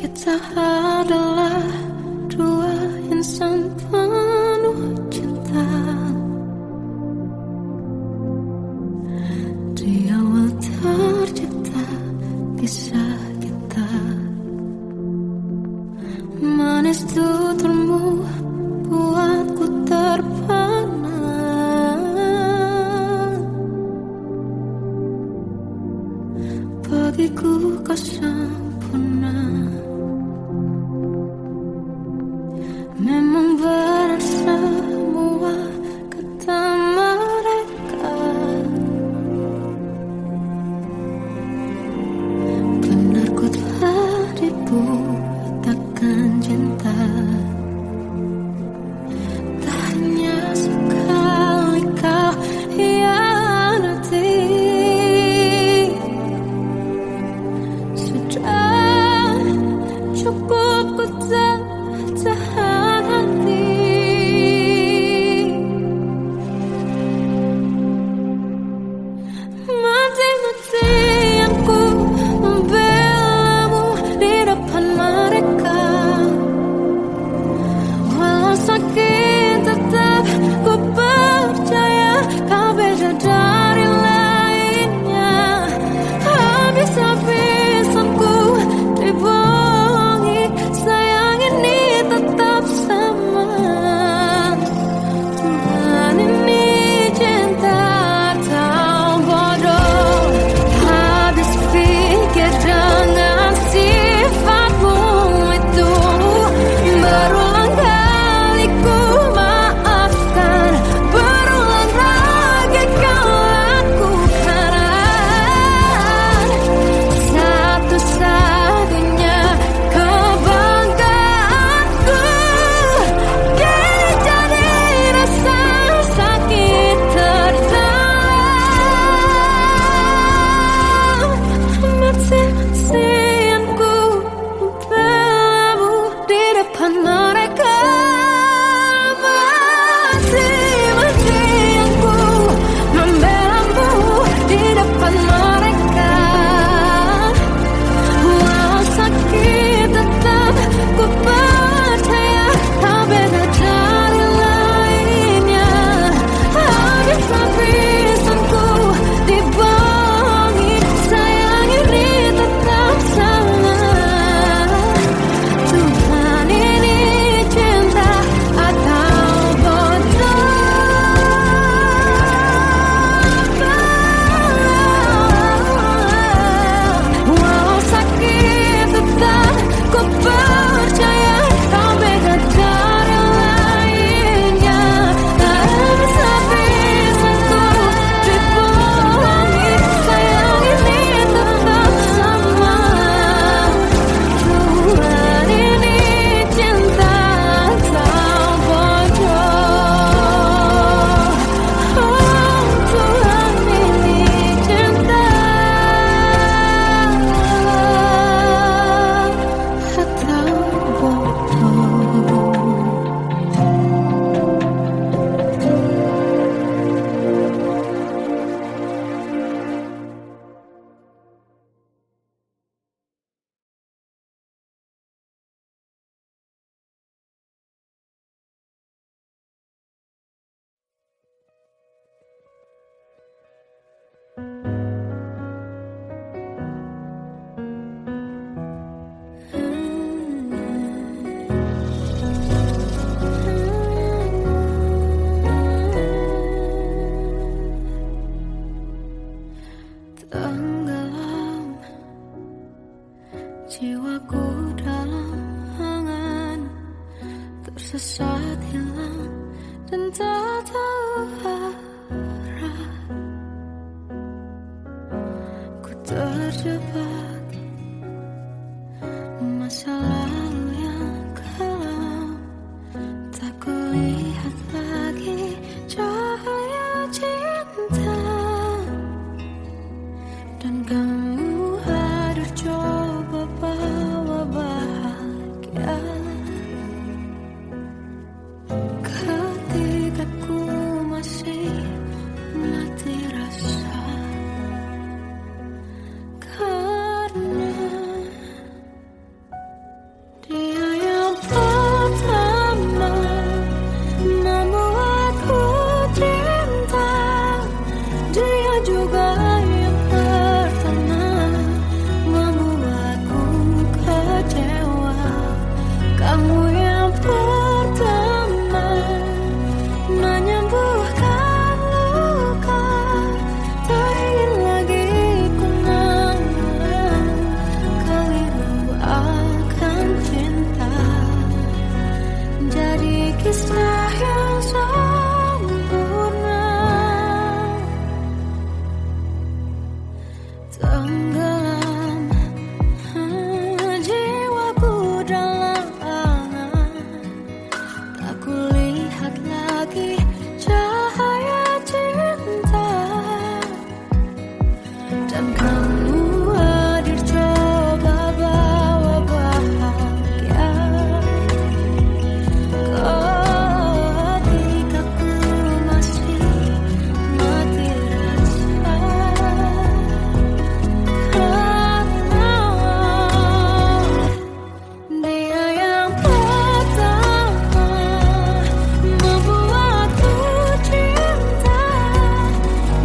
Kita adalah dua insan penuh cinta. Di awal tercipta kisah kita. Manis tuturmu buatku terpana. Bagiku kau sempurna. Memang berat semua kata mereka. Benar ku telah dibutakan cinta. Tak hanya sekali kau hianati. Sudah cukup ku tahan hati. Mati-matian ku membelamu di depan mereka. Walau sakit tetap ku percaya kau beda dari lainnya. Habis-habisan ku dibohongi, sayang ini tetap sama. Tuhan ini cinta atau bodoh. Habis pikir dengan sifatmu itu. Berulang kali ku maafkan, berulang lagi kau lakukan. Satu-satunya kebanggaanku kini jadi rasa sakit terdalam. Mati-matian ku membelamu di depan mereka. Mati-matian ku membelamu di depan mereka. Walau sakit tetap ku percaya kau beda dari lainnya. Habis-habisan ku dibohongi, sayang ini tetap sama. Tuhan ini cinta atau bodoh. Walau sakit tetap ku percaya kau beda dari lainnya. Habis-habisan ku dibohongi, sayang ini tetap sama. Tuhan ini cinta atau bodoh. Oh, Tuhan ini cinta atau bodoh. Tenggelam jiwaku dalam angan, tersesat hilang dan tak tahu arah. Ku terjebak masa lalu yang kelam. Tak kulihat lagi cahaya cinta. Dan kamu hadir coba bawa bahagia. Ketika ku masih mati rasa. Karena tenggelam jiwaku dalam, tak kulihat lagi cahaya cinta, dan kamu hadir coba bawa bahagia. Ketika ku masih mati rasa, karena dia yang pertama membuatku cinta,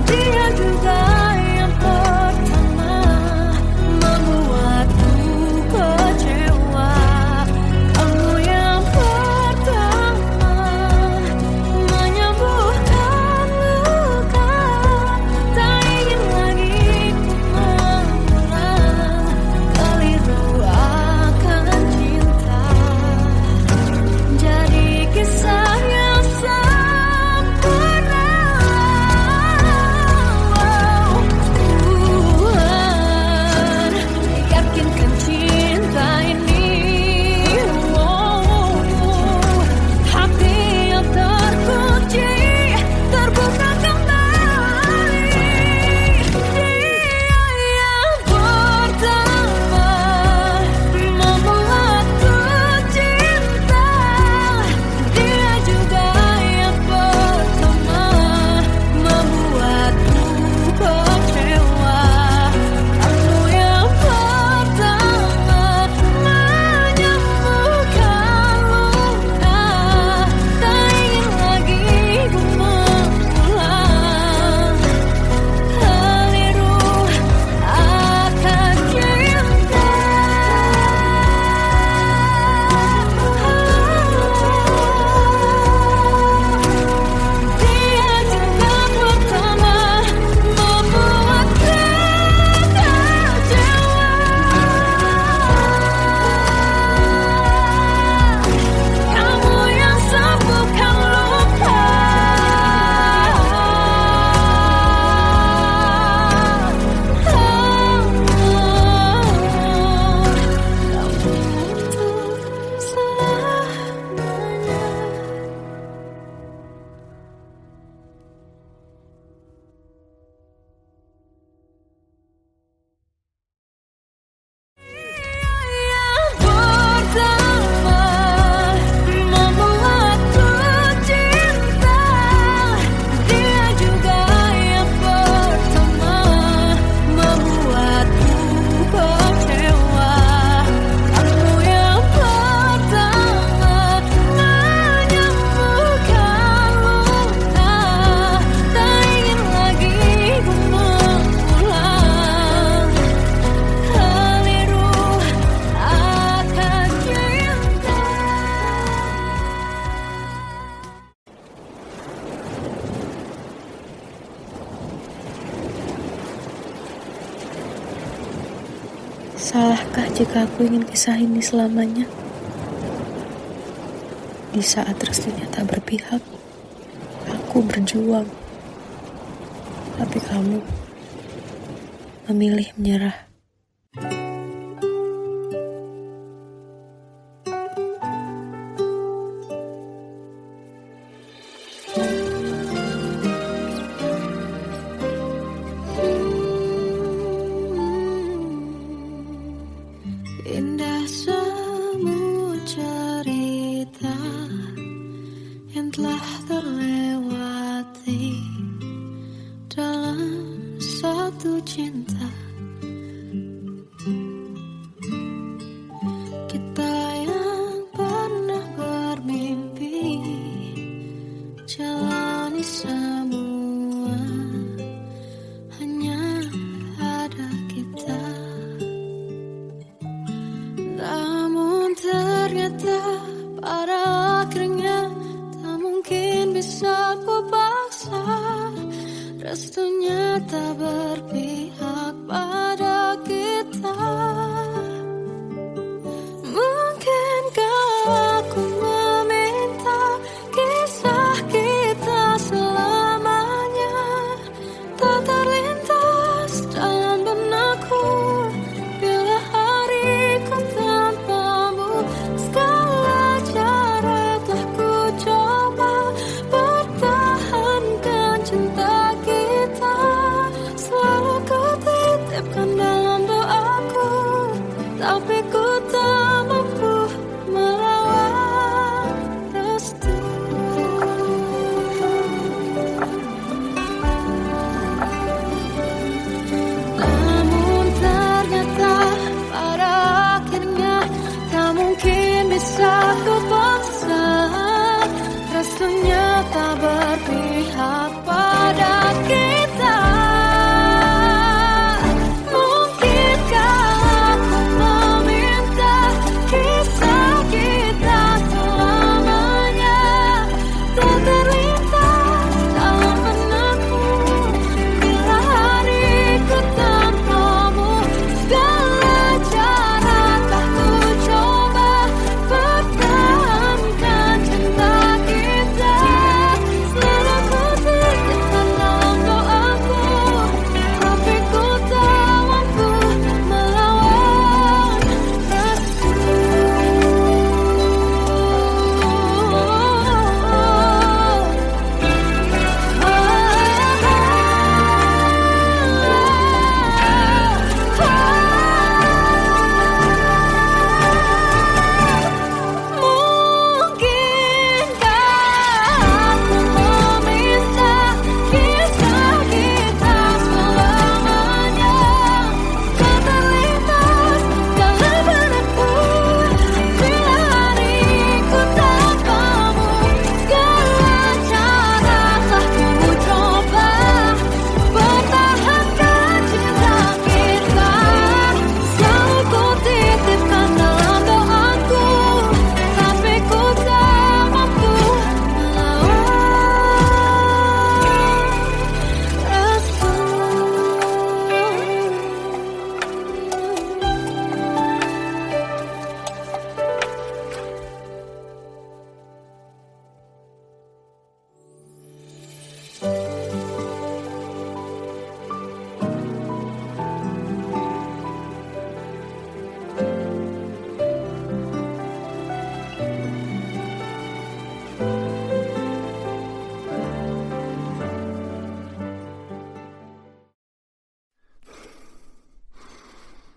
dia juga yang pertama membuatku kecewa. Kamu yang pertama menyembuhkan luka, tak ingin lagi ku mengulang keliru akan cinta. Jadi kisah yang sempurna. Tuhan yakinkan cinta ini, hati yang terkunci terbuka kembali. Dia yang pertama membuatku cinta, dia juga yang pertama membuatku kecewa. Kamu yang pertama menyembuhkan luka, tak ingin lagi ku mengulang keliru akan cinta. Dia juga pertama membuatku kecewa. Kamu yang sembuhkan luka, kamu untuk selamanya. Yang pertama membuatku cinta, dia juga yang pertama membuatku kecewa. Kamu yang pertama menyembuhkan luka, tak ingin lagi ku mengulang keliru akan cinta. Salahkah jika aku ingin kisah ini selamanya? Di saat restunya tak berpihak, aku berjuang. Tapi kamu memilih menyerah. Indah semua cerita yang telah terlewati dalam satu cinta. Kita yang pernah bermimpi jalani semua, hanya ada kita. Namun ternyata pada akhirnya tak mungkin bisa ku paksa, restunya tak berpihak.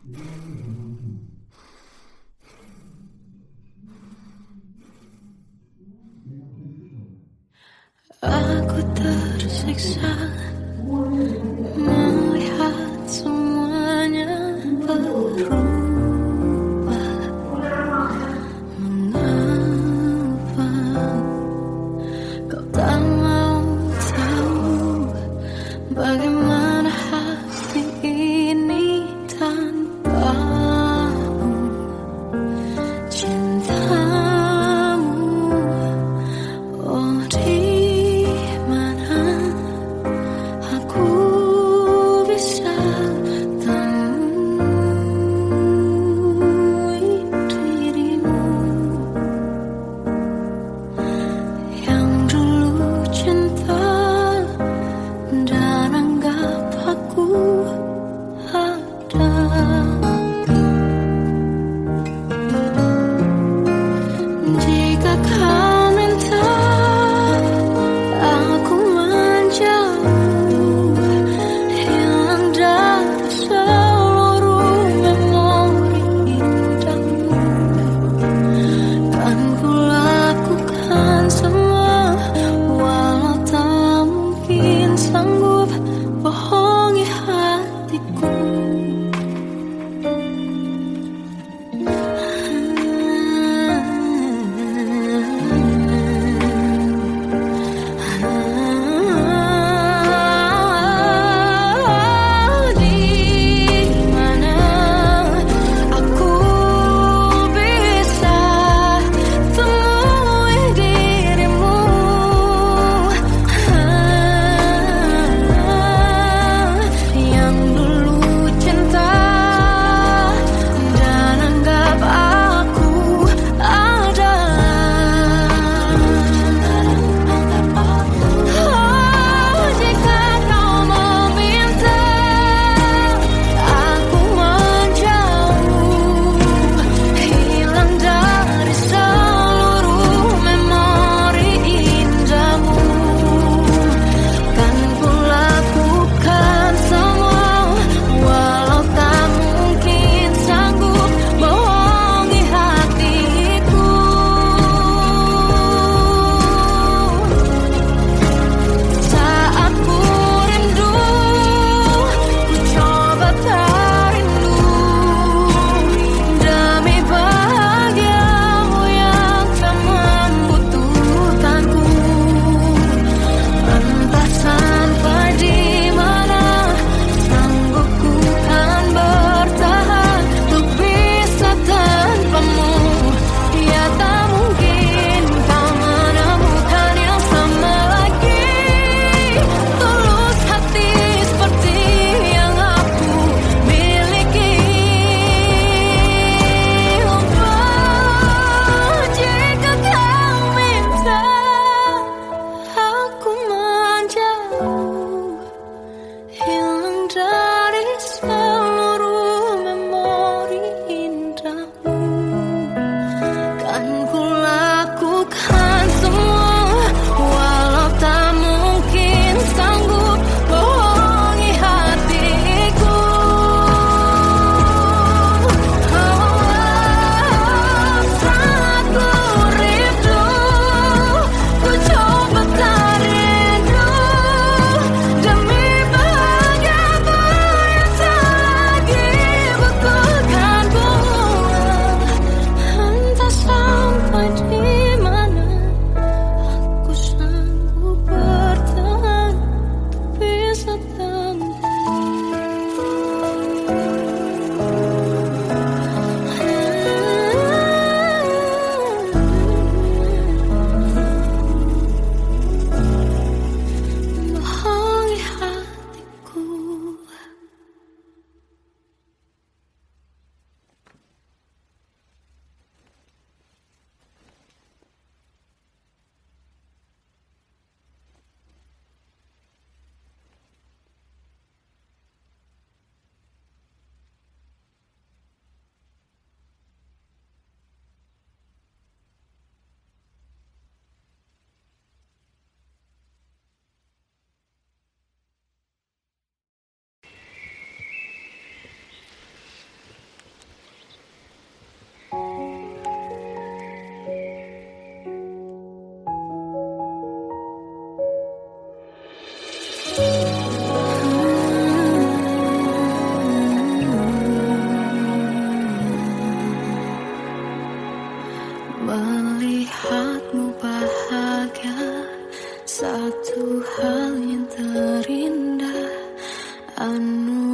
Aku tersiksa melihat semuanya berubah. Mengapa kau tak mau tahu bagaimana hati ini tanpamu? Cintamu, oh di mana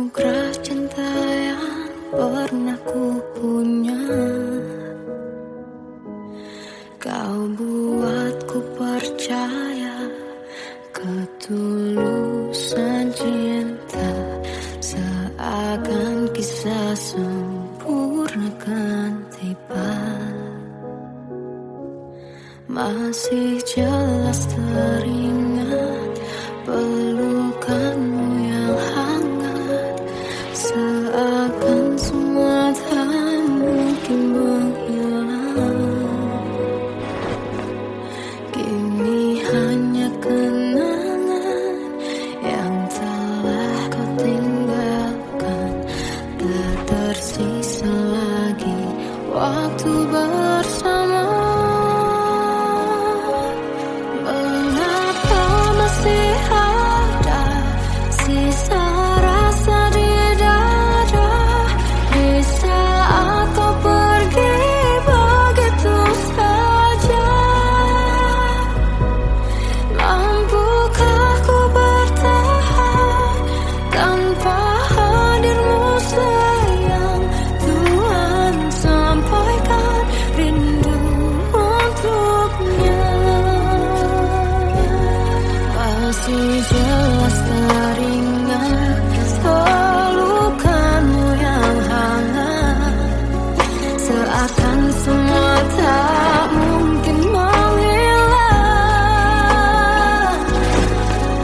anugerah cinta yang pernah ku punya. Kau buatku percaya ketulusan cinta, seakan kisah sempurna kan tiba. Masih jelas teringat pelukanmu yang hangat, seakan semua tak mungkin menghilang. Kini hanya kenangan yang telah kau tinggalkan, tak tersisa lagi waktu bersama. Mengapa masih ada sisa rasa di dada, di saat kau pergi begitu saja? Mampukah ku bertahan tanpa hadirmu sayang? Tuhan sampaikan rindu untuknya. Masih jelas teringat pelukanmu yang hangat, seakan semua tak mungkin menghilang.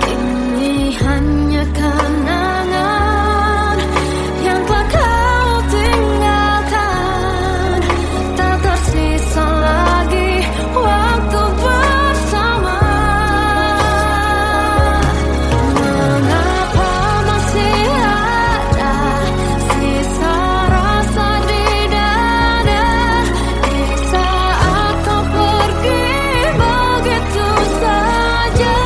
Ini hanya kenangan yang telah kau tinggalkan, tak tersisa lagi waktu bersama. Mengapa masih ada sisa rasa di dada, di saat kau pergi begitu saja?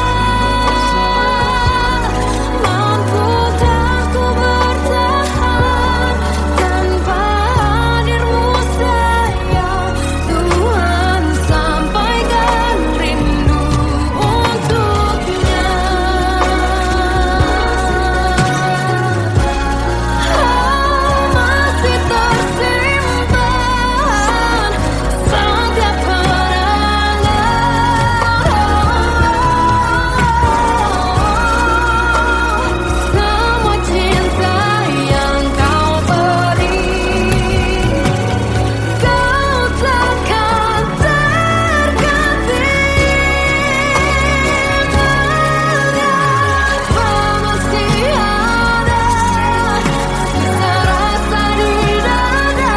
Mampukah ku bertahan tanpa hadirmu sayang? Tuhan sampaikan rindu untuknya. Masih tersimpan setiap kenangan, semua cinta yang kau beri, kau takkan terganti. Mengapa masih ada sisa rasa di dada,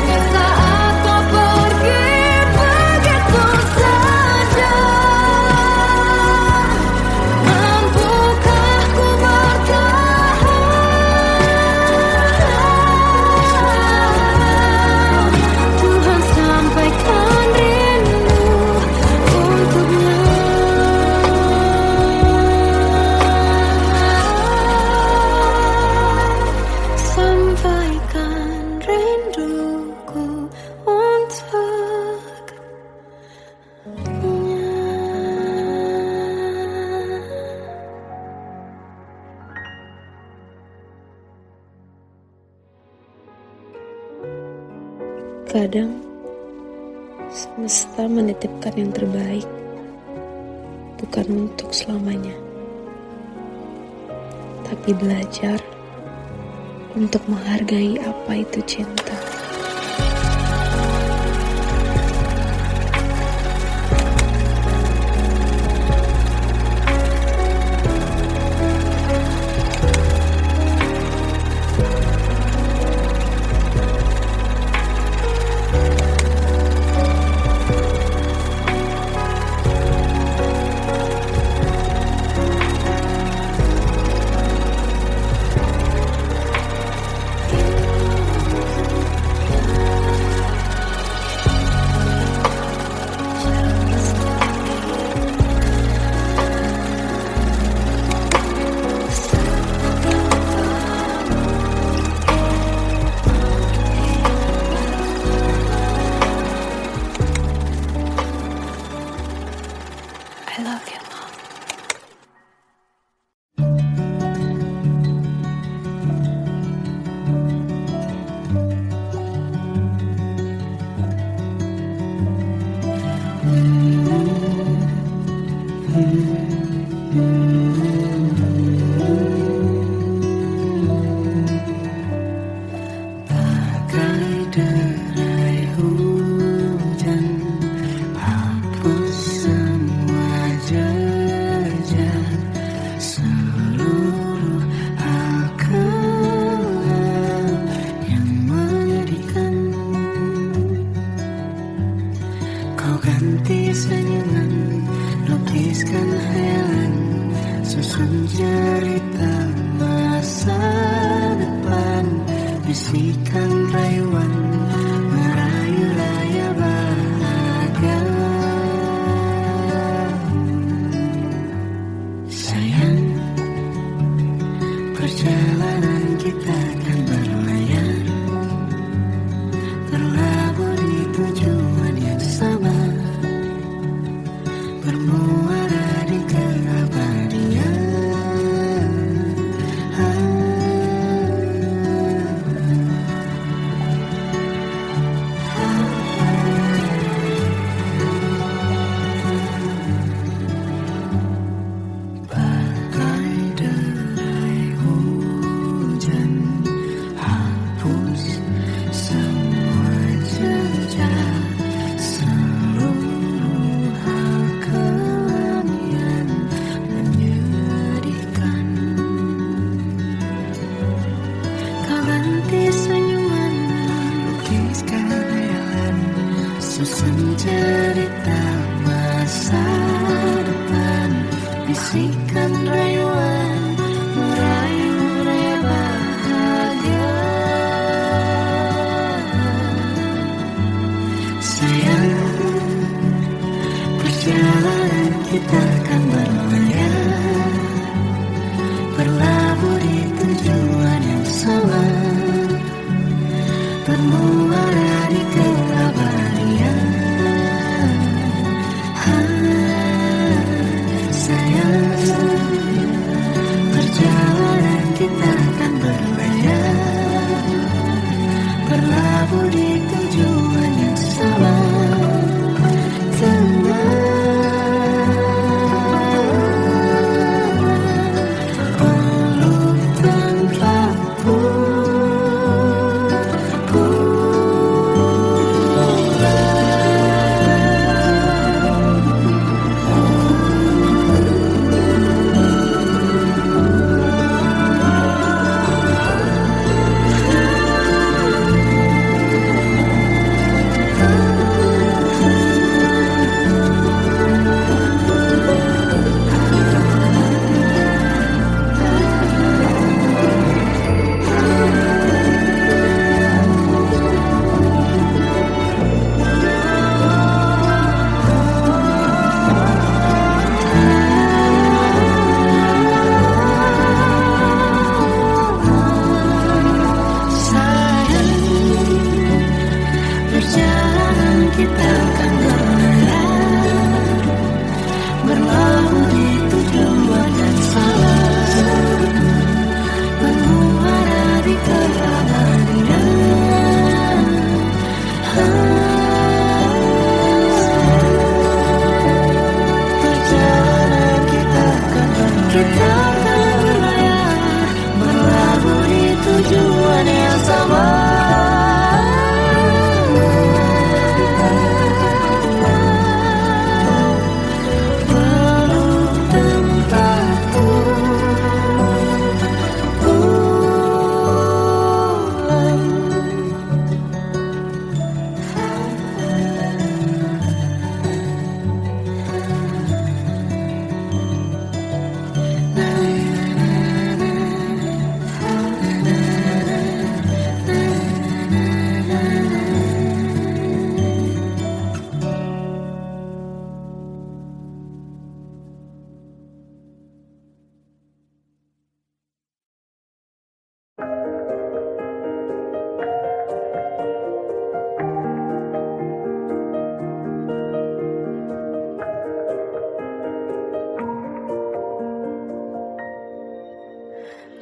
di saat kau pergi begitu saja? Mampukah ku bertahan? Tuhan sampaikan rindu untuknya. Sampaikan rinduku untuknya. Kadang semesta menitipkan yang terbaik, bukan untuk selamanya, tapi belajar untuk menghargai apa itu cinta. Perjalanan kita akan berlayar, terlabur di tujuan yang sama, bermuara di keabadian. Bagai derai hujan, hapus semua jejak, seluruh hal kelam yang menyedihkan. Kau ganti senyuman, lukis khayalan, susun cerita masa depan, bisikan rayuan, merayu raya bahagia. Sayang, perjalanan kita akan berlayar, berlabuh di tujuan yang sama, bermuara di keabadian. Sayang, perjalanan kita akan berlayar, berlabuh di tujuan yang sama, peluk tanpaku. Perjalanan kita akan berlayar, berlabuh di tujuan yang sama, bermuara di keabadian. Perjalanan kita akan berlayar, berlabuh di tujuan yang sama.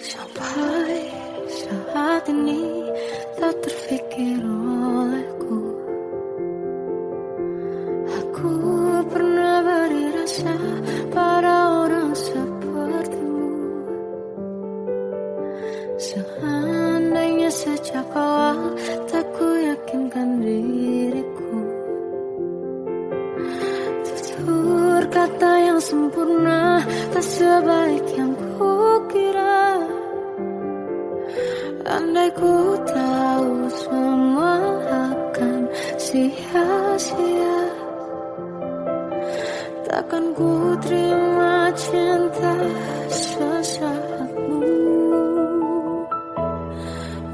Sampai saat ini tak terfikir olehku, aku pernah beri rasa pada orang sepertimu. Seandainya sejak awal tak ku yakinkan diriku, tutur kata yang sempurna tak sebaik yang ku kira. Andai ku tahu semua akan sia-sia, takkan ku terima cinta sesaatmu.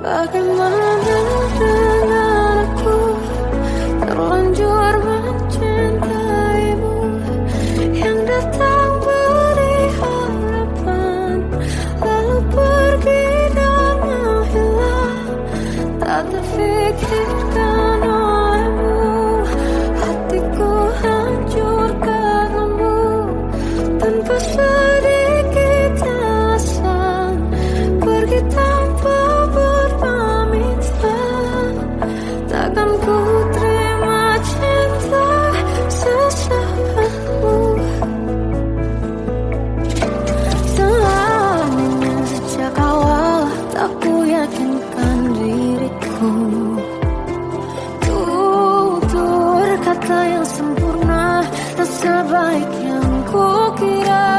Bagaimana dengan aku terlanjur mencintaimu, yang datang beri harapan lalu pergi. terfikirkan olehmu, hatiku hancur karenamu, tanpa sedikit alasan, pergi tanpa berpamitan. Takkan ku terima cinta sesaatmu. Selamanya sejak awal tak ku yakinkan diriku, tutur kata yang sempurna tak sebaik yang ku kira.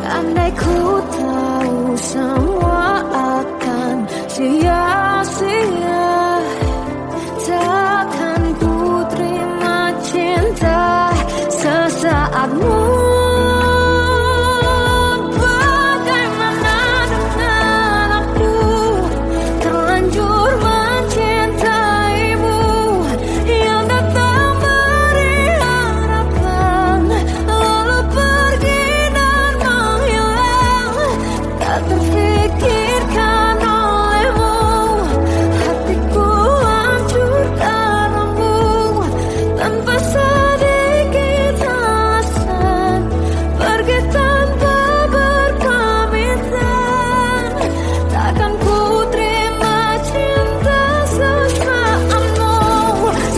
Andai ku tahu semua akan sia-sia, takkan ku terima cinta sesaatmu. Bagaimana dengan aku, terlanjur mencintaimu, yang datang beri harapan, lalu pergi dan menghilang. Tak terfikirkan olehmu, hatiku hancur karenamu, tanpa sedikit alasan, pergi tanpa berpamitan. Takkan ku terima cinta sesaatmu.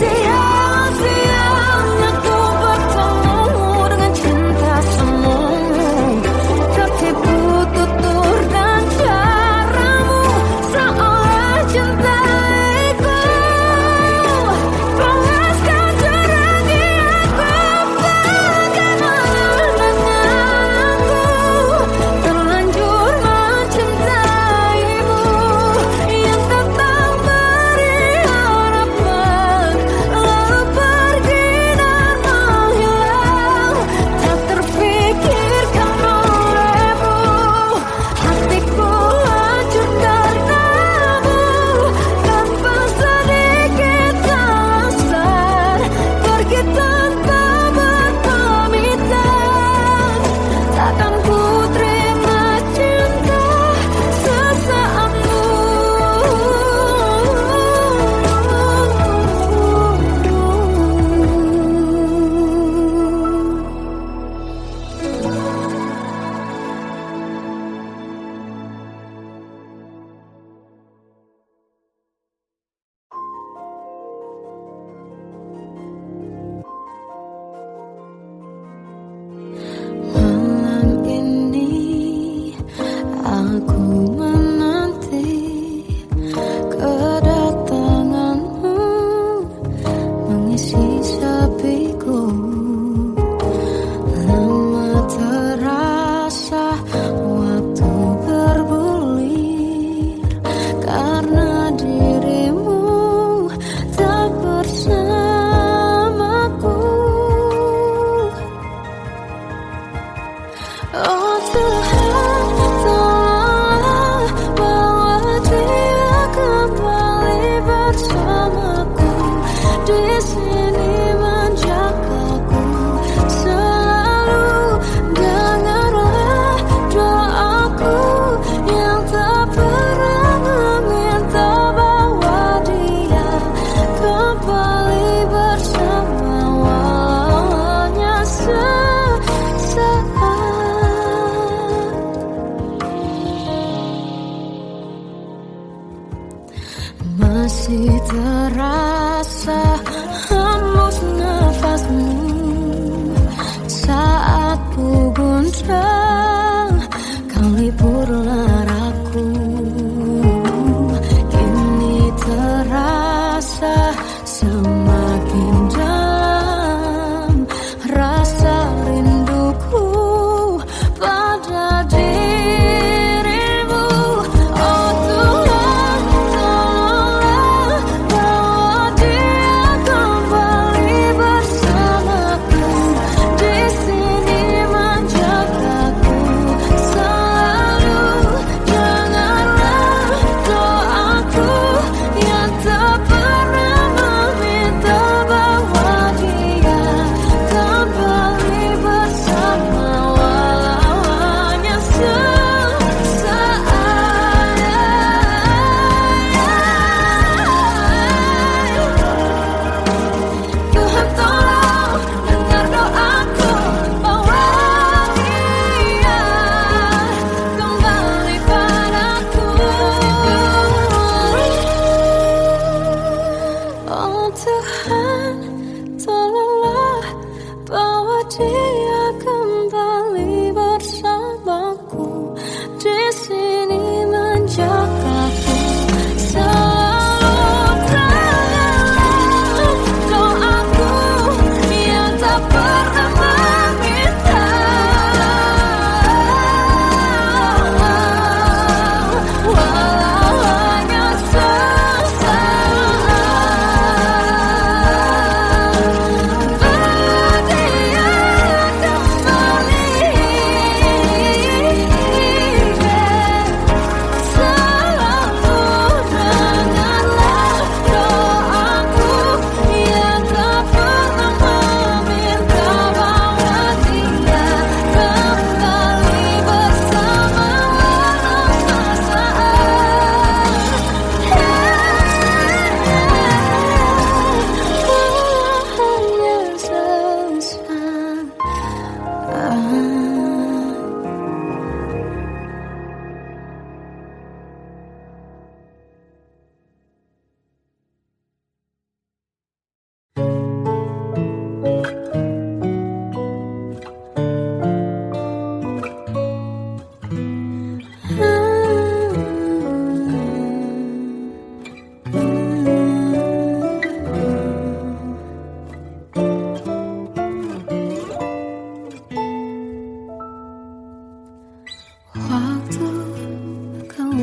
Sia-sianya ku bertemu dengan cinta semu, tertipu tutur dan caramu, seolah cintaiku panaskan terangi aku. Bagaimana dengan aku, terlanjur mencintaimu, yang datang beri harapan, lalu pergi dan menghilang. Tak terfikirkan olehmu, hatiku hancur karenamu, tanpa sedikit alasan, pergi tanpa berpamitan. Takkan ku terima cinta sesaatmu. Malam ini aku menanti kedatanganmu, mengisi sepiku. Lama terasa waktu bergulir, karena dirimu tak bersamaku. Oh Tuhan, tolonglah bawa dia kembali bersamaku, di sini menjagaku selalu. Dengarlah doaku yang tak pernah meminta, bawa dia kembali bersama walaunya sesaat. Masih terasa hembus nafasmu saat ku guncang, kau liburlah raku. Kini terasa semakin dalam rasa rinduku pada dirimu. Oh Tuhan, tolonglah bawa dia kembali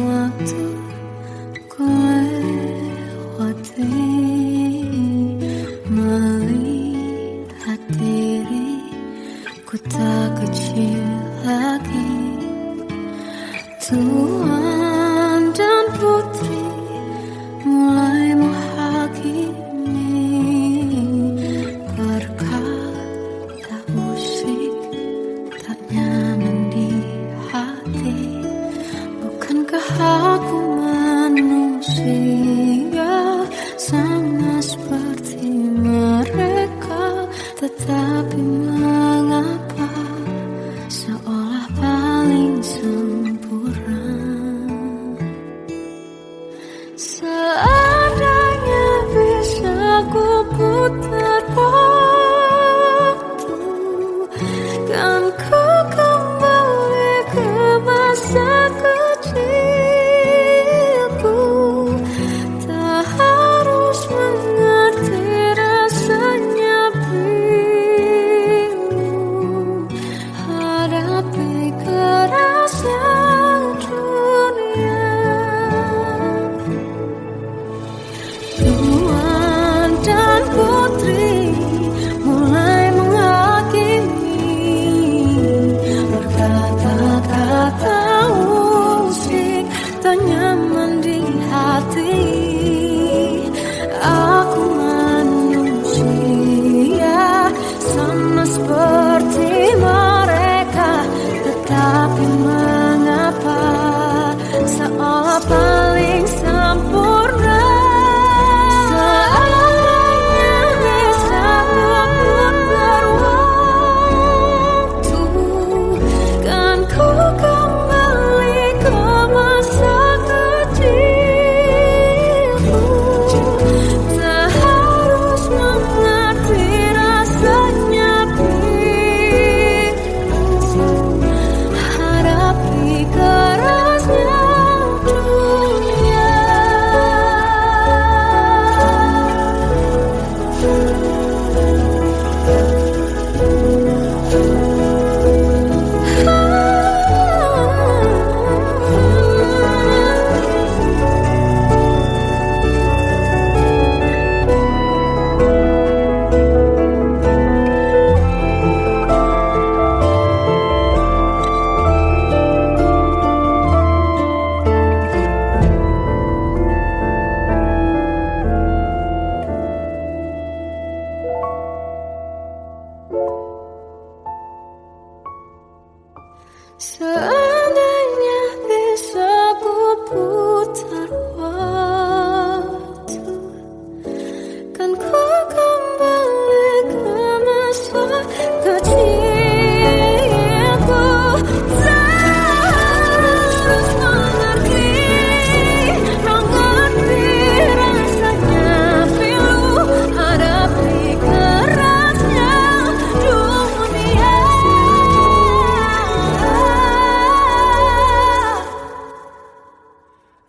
waktu ku lewati, melihat diriku tak kecil lagi. Tuan dan putri mulai menghakimi, berkata musik tak nyaman di hati. Bukankah aku manusia sama seperti mereka? Tetapi mengapa seolah paling sempurna? Seandainya bisa ku putar waktu, kan ku kembali ke masa kecilku. Tak harus mengerti rasanya bingung hadapi kerasnya dunia. Tuan dan putri mulai menghakimi, berkata-kata musik tak nyaman di hati. Aku manusia sama seperti mereka, tetapi mengapa seolah paling sempurna? Seandainya bisa memutar waktu, kan ku kembali ke masa kecilku. Tak harus mengerti rasanya bingung hadapi kerasnya dunia. Seandainya bisa ku putar waktu, kan ku kembali ke masa kecilku. Tak harus mengerti rasanya pilu hadapi kerasnya dunia.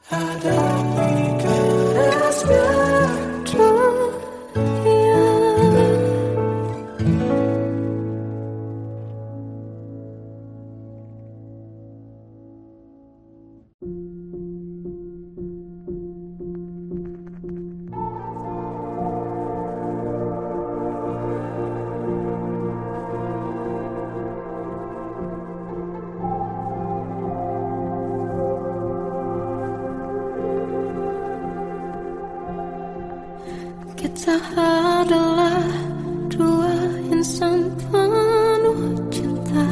Hadapi kerasnya dunia. Kita adalah dua insan penuh cinta.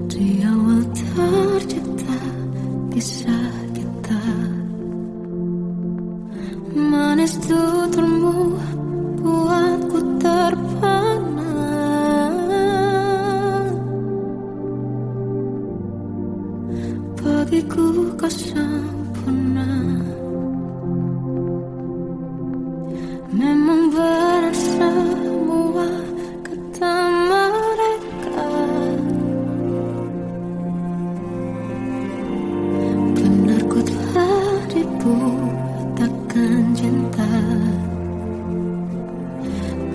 Di awal tercipta kisah kita, manis tuturmu buatku terpana. Bagiku kau sempurna. Memang benar semua kata mereka, benar ku telah dibuatakan cinta.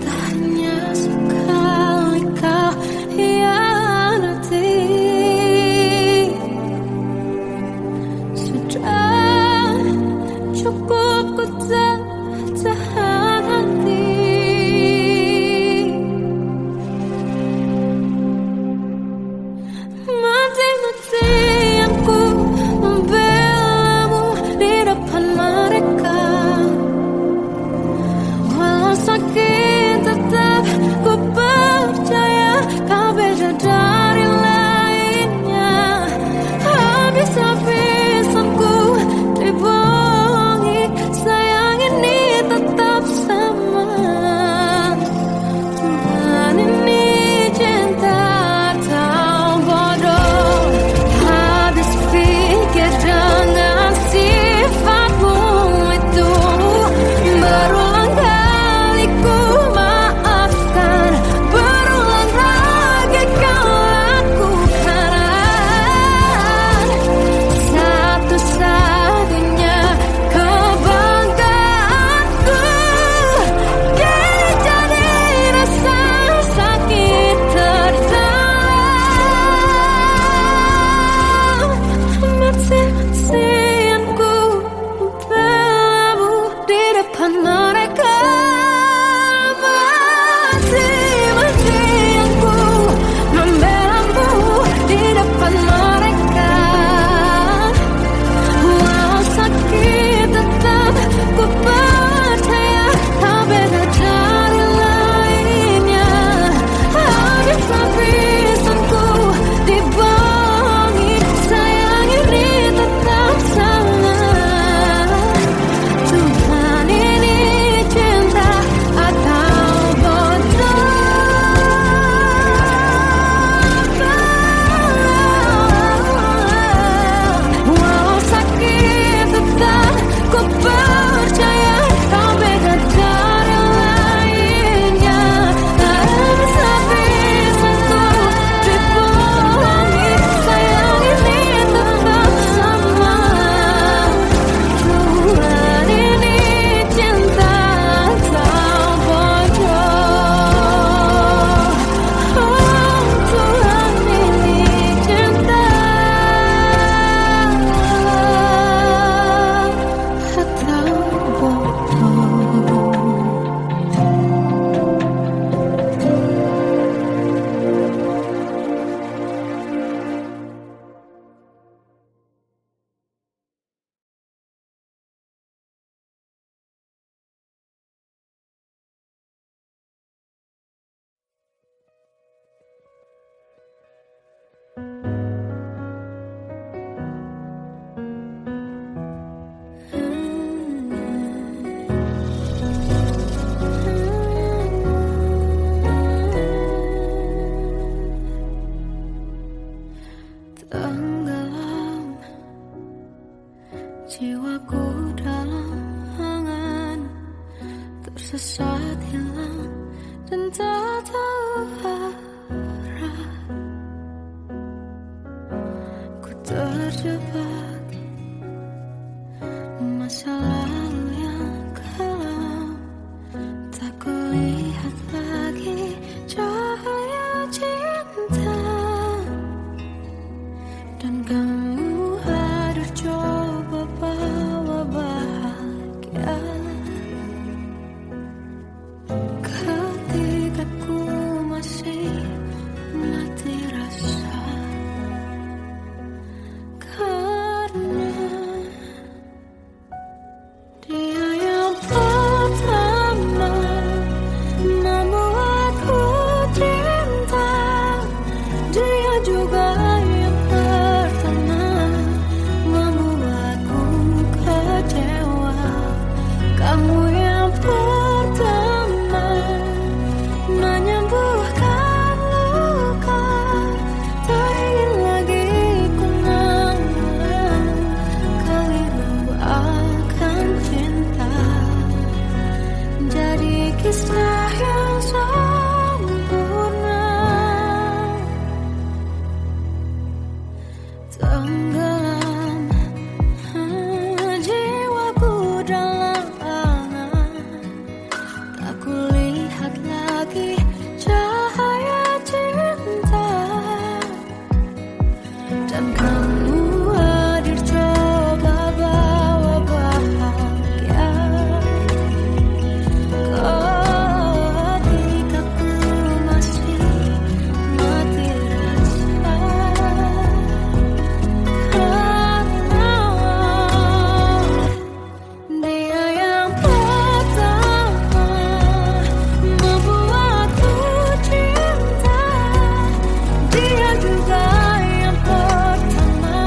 Tak hanya sekali kau hianati, Tenggelam jiwaku dalam angan, tersesat hilang dan tak tahu arah. Ku terjebak masa lalu yang kelam, tak kulihat lagi cahaya cinta. Dan kamu hadir coba bawa bahagia ketika ku masih mati rasa. Karena dia yang pertama membuatku cinta, dia juga yang pertama membuatku kecewa. Kamu yang pertama menyembuhkan luka, tak ingin lagi ku mengulang keliru akan cinta. Jadi kisah yang sempurna, tenggelam jiwaku dalam angan, tak kulihat lagi cahaya cinta. Dan kamu hadir coba bawa bahagia ketika ku masih mati rasa. Karena dia yang pertama membuatku cinta, dia juga yang pertama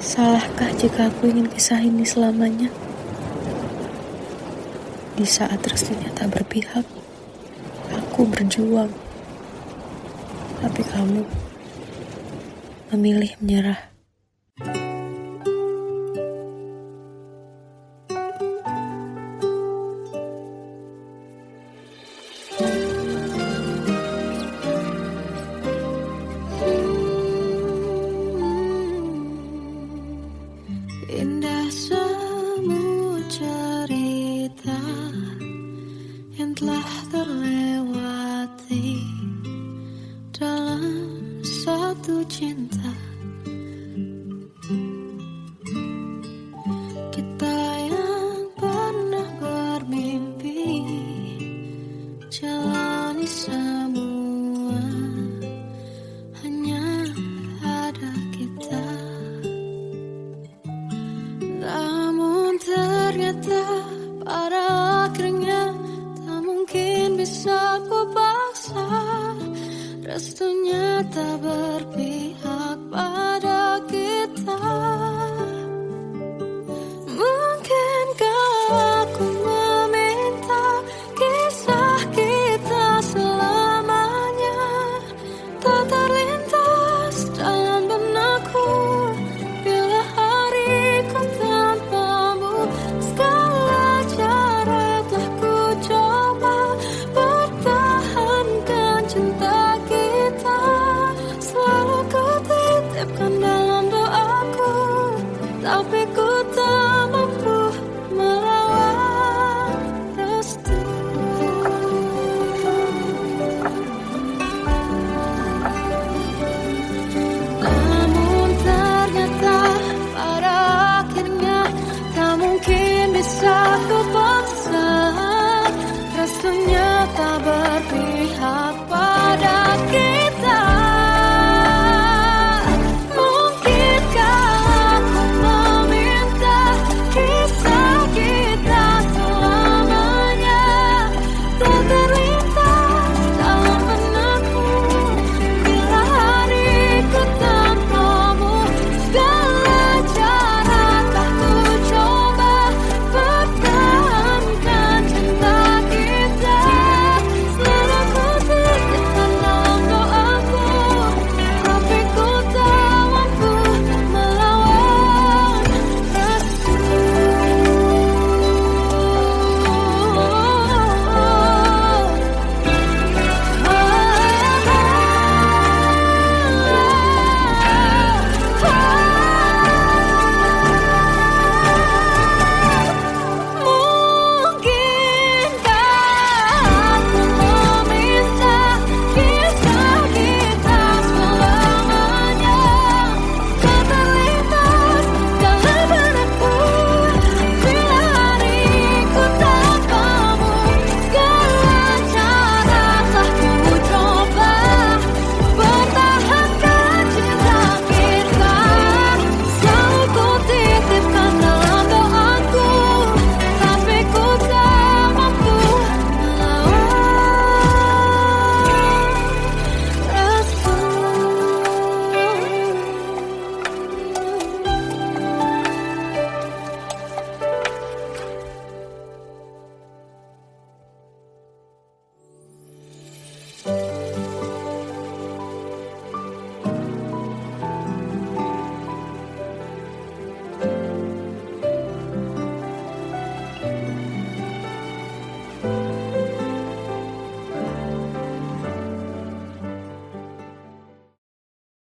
Salahkah jika aku ingin kisah ini selamanya? Di saat restunya tak berpihak, aku berjuang. Tapi kamu memilih menyerah.